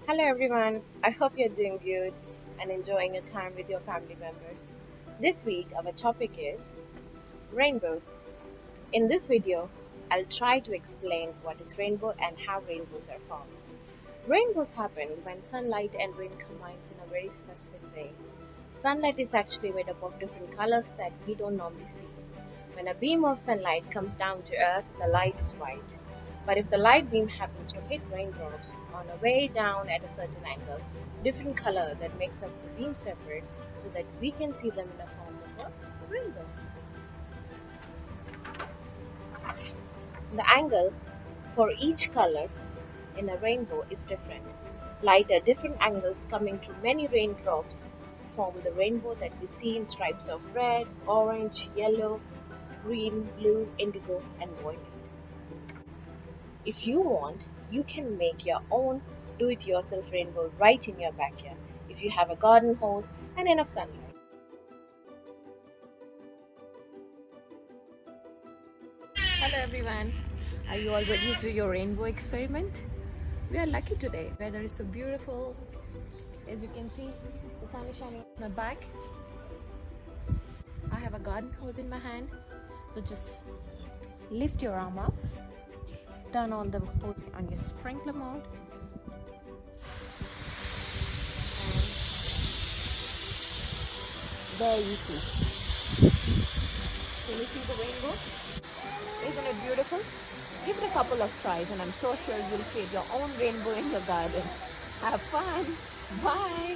Hello everyone, I hope you're doing good and enjoying your time with your family members. This week, our topic is rainbows. In this video, I'll try to explain what is rainbow and how rainbows are formed. Rainbows happen when sunlight and wind combines in a very specific way. Sunlight is actually made up of different colors that we don't normally see. When a beam of sunlight comes down to Earth, the light is white. But if the light beam happens to hit raindrops on a way down at a certain angle, different color that makes up the beam separate so that we can see them in the form of a rainbow. The angle for each color in a rainbow is different. Light at different angles coming through many raindrops form the rainbow that we see in stripes of red, orange, yellow, green, blue, indigo, and violet. If you want, you can make your own do it yourself rainbow right in your backyard if you have a garden hose and enough sunlight. Hello everyone. Are you all ready to do your rainbow experiment? We are lucky today. Weather is so beautiful. As you can see, the sun is shining on my back. I have a garden hose in my hand. So just lift your arm up, turn on the hose on your sprinkler mode. There you see. Can you see the rainbow? Isn't it beautiful? Give it a couple of tries and I'm so sure you'll create your own rainbow in your garden. Have fun. Bye.